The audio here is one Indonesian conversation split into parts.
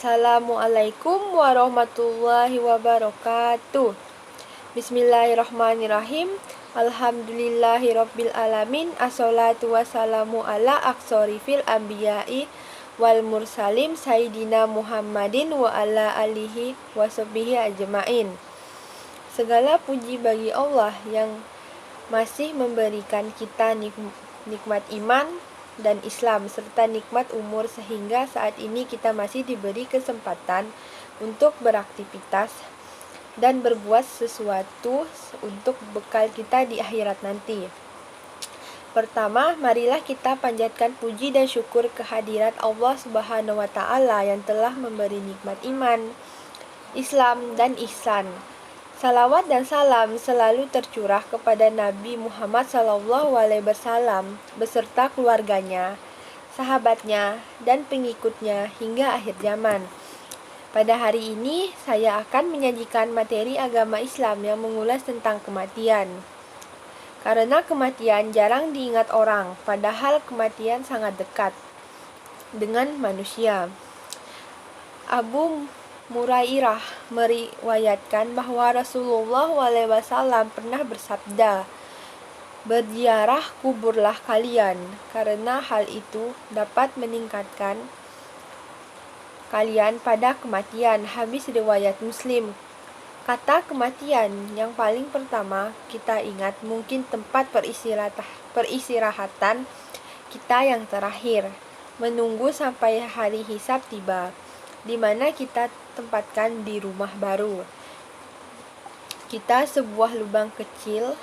Assalamualaikum warahmatullahi wabarakatuh. Bismillahirrahmanirrahim. Alhamdulillahirabbil alamin. Assalatu wassalamu ala aqsarifil anbiya'i wal mursalin sayyidina Muhammadin wa ala alihi washabihi ajmain. Segala puji bagi Allah yang masih memberikan kita nikmat iman dan Islam serta nikmat umur sehingga saat ini kita masih diberi kesempatan untuk beraktivitas dan berbuat sesuatu untuk bekal kita di akhirat nanti. Pertama, marilah kita panjatkan puji dan syukur kehadirat Allah Subhanahu wa taala yang telah memberi nikmat iman, Islam dan ihsan. Salawat dan salam selalu tercurah kepada Nabi Muhammad SAW beserta keluarganya, sahabatnya, dan pengikutnya hingga akhir zaman. Pada hari ini, saya akan menyajikan materi agama Islam yang mengulas tentang kematian. Karena kematian jarang diingat orang, padahal kematian sangat dekat dengan manusia. Abu Murairah meriwayatkan bahwa Rasulullah SAW pernah bersabda, "Berziarah kuburlah kalian, karena hal itu dapat meningkatkan kalian pada kematian." Hadis riwayat Muslim. Kata kematian yang paling pertama kita ingat mungkin tempat peristirahatan kita yang terakhir, menunggu sampai hari hisab tiba, di mana kita tempatkan di rumah baru. Kita sebuah lubang kecil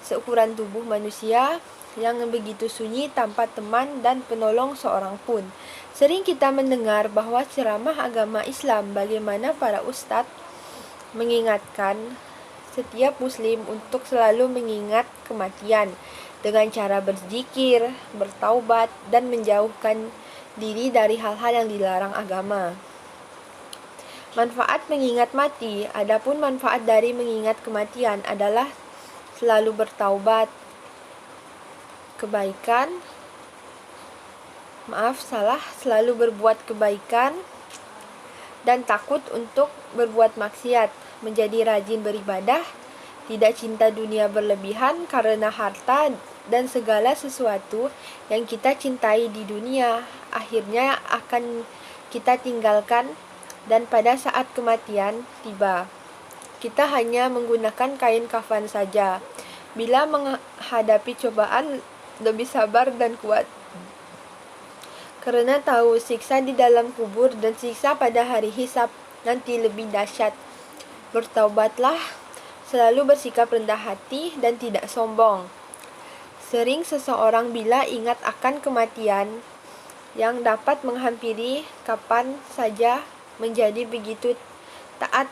seukuran tubuh manusia yang begitu sunyi tanpa teman dan penolong seorang pun. Sering kita mendengar bahwa ceramah agama Islam bagaimana para ustadz mengingatkan setiap muslim untuk selalu mengingat kematian dengan cara berzikir, bertaubat, dan menjauhkan diri dari hal-hal yang dilarang agama. Manfaat mengingat mati. Adapun manfaat dari mengingat kematian adalah selalu bertaubat, selalu berbuat kebaikan dan takut untuk berbuat maksiat, menjadi rajin beribadah, tidak cinta dunia berlebihan karena harta dan segala sesuatu yang kita cintai di dunia akhirnya akan kita tinggalkan, dan pada saat kematian tiba, kita hanya menggunakan kain kafan saja. Bila menghadapi cobaan, lebih sabar dan kuat, karena tahu siksa di dalam kubur dan siksa pada hari hisab nanti lebih dahsyat. Bertaubatlah, selalu bersikap rendah hati dan tidak sombong. Sering seseorang bila ingat akan kematian yang dapat menghampiri kapan saja, menjadi begitu taat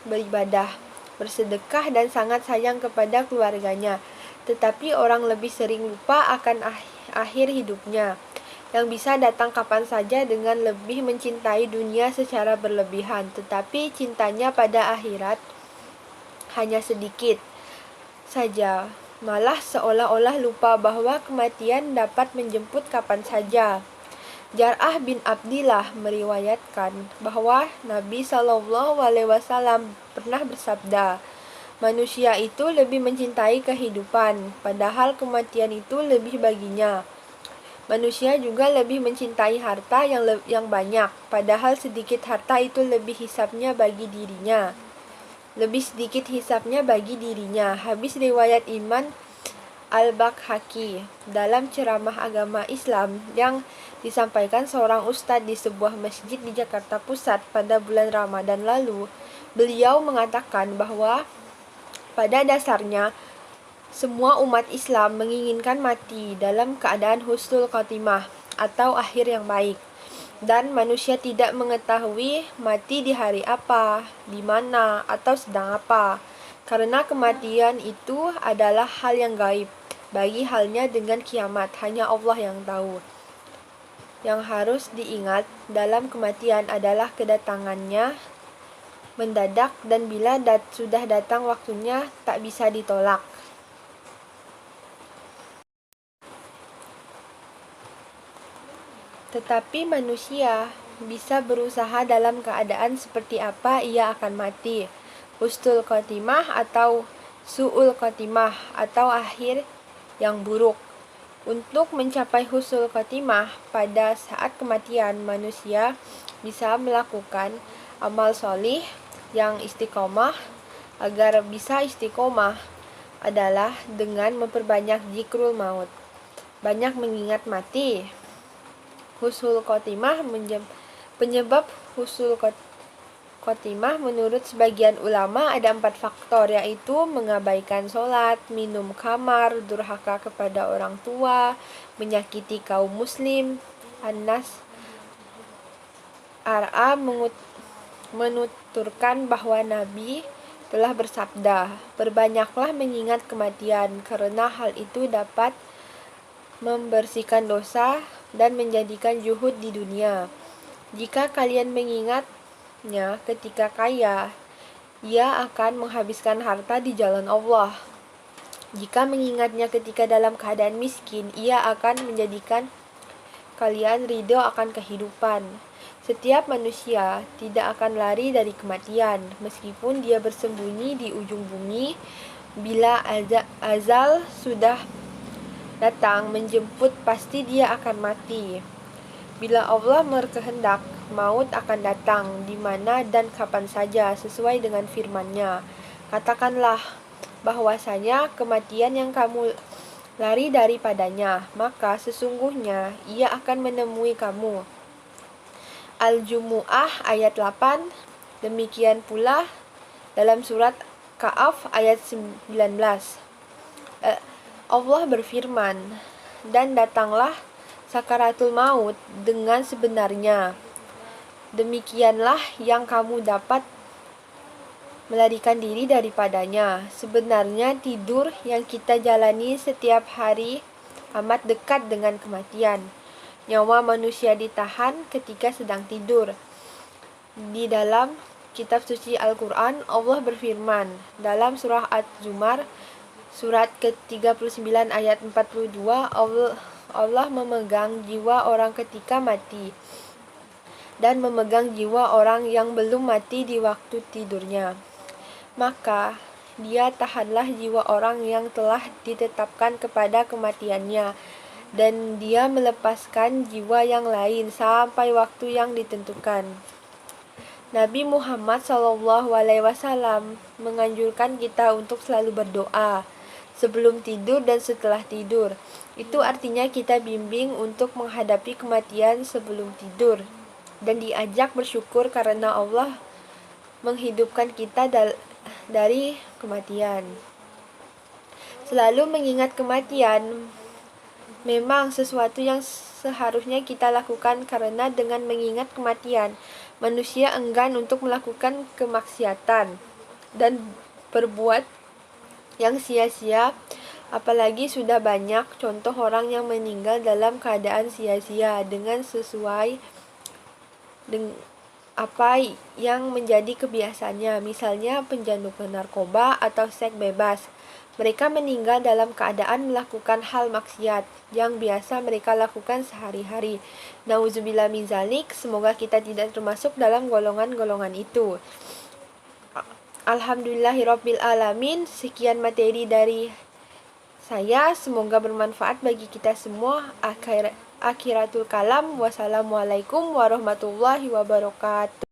beribadah, bersedekah, dan sangat sayang kepada keluarganya. Tetapi orang lebih sering lupa akan akhir hidupnya yang bisa datang kapan saja dengan lebih mencintai dunia secara berlebihan, tetapi cintanya pada akhirat hanya sedikit saja, malah seolah-olah lupa bahwa kematian dapat menjemput kapan saja. Jar'ah bin Abdillah meriwayatkan bahwa Nabi SAW pernah bersabda, "Manusia itu lebih mencintai kehidupan, padahal kematian itu lebih baginya. Manusia juga lebih mencintai harta yang banyak, padahal sedikit harta itu lebih sedikit hisabnya bagi dirinya." Habis riwayat Iman Al-Baghaqi dalam ceramah agama Islam yang disampaikan seorang ustadz di sebuah masjid di Jakarta Pusat pada bulan Ramadan lalu. Beliau mengatakan bahwa pada dasarnya semua umat Islam menginginkan mati dalam keadaan husnul khotimah atau akhir yang baik, dan manusia tidak mengetahui mati di hari apa, di mana, atau sedang apa, karena kematian itu adalah hal yang gaib. Bagi halnya dengan kiamat, hanya Allah yang tahu. Yang harus diingat dalam kematian adalah kedatangannya mendadak, dan bila sudah datang waktunya tak bisa ditolak. Tetapi manusia bisa berusaha dalam keadaan seperti apa ia akan mati. Husnul khotimah atau su'ul khotimah atau akhir yang buruk. Untuk mencapai husnul khotimah pada saat kematian, manusia bisa melakukan amal solih yang istiqomah. Agar bisa istiqomah adalah dengan memperbanyak zikrul maut, banyak mengingat mati. Husnul khotimah penyebab husnul khotimah menurut sebagian ulama ada 4 faktor, yaitu mengabaikan sholat, minum khamar, durhaka kepada orang tua, menyakiti kaum muslim. Anas RA menuturkan bahwa Nabi telah bersabda, "Perbanyaklah mengingat kematian, karena hal itu dapat membersihkan dosa dan menjadikan zuhud di dunia. Jika kalian mengingatnya ketika kaya, ia akan menghabiskan harta di jalan Allah. Jika mengingatnya ketika dalam keadaan miskin, ia akan menjadikan kalian ridho akan kehidupan." Setiap manusia tidak akan lari dari kematian, meskipun dia bersembunyi di ujung bumi. Bila azal sudah datang menjemput, pasti dia akan mati. Bila Allah berkehendak, maut akan datang di mana dan kapan saja sesuai dengan firman-Nya. Katakanlah bahwasanya kematian yang kamu lari daripadanya, maka sesungguhnya ia akan menemui kamu. Al-Jumu'ah ayat 8. Demikian pula dalam surat Ka'af ayat 19. Allah berfirman, "Dan datanglah sakaratul maut dengan sebenarnya. Demikianlah yang kamu dapat melarikan diri daripadanya. Sebenarnya tidur yang kita jalani setiap hari amat dekat dengan kematian. Nyawa manusia ditahan ketika sedang tidur." Di dalam kitab suci Al-Quran, Allah berfirman dalam surah Az-Zumar surat ke-39 ayat 42, Allah memegang jiwa orang ketika mati dan memegang jiwa orang yang belum mati di waktu tidurnya. Maka dia tahanlah jiwa orang yang telah ditetapkan kepada kematiannya, dan dia melepaskan jiwa yang lain sampai waktu yang ditentukan. Nabi Muhammad SAW menganjurkan kita untuk selalu berdoa sebelum tidur dan setelah tidur. Itu artinya kita bimbing untuk menghadapi kematian sebelum tidur, dan diajak bersyukur karena Allah menghidupkan kita dari kematian. Selalu mengingat kematian memang sesuatu yang seharusnya kita lakukan, karena dengan mengingat kematian, manusia enggan untuk melakukan kemaksiatan dan berbuat yang sia-sia. Apalagi sudah banyak contoh orang yang meninggal dalam keadaan sia-sia dengan sesuai dengan apa yang menjadi kebiasaannya, misalnya pencandukan narkoba atau seks bebas. Mereka meninggal dalam keadaan melakukan hal maksiat yang biasa mereka lakukan sehari-hari. Nauzubillah min zalik, semoga kita tidak termasuk dalam golongan-golongan itu. Alhamdulillahirabbil alamin. Sekian materi dari saya, semoga bermanfaat bagi kita semua. Akhiratul kalam. Wassalamualaikum warahmatullahi wabarakatuh.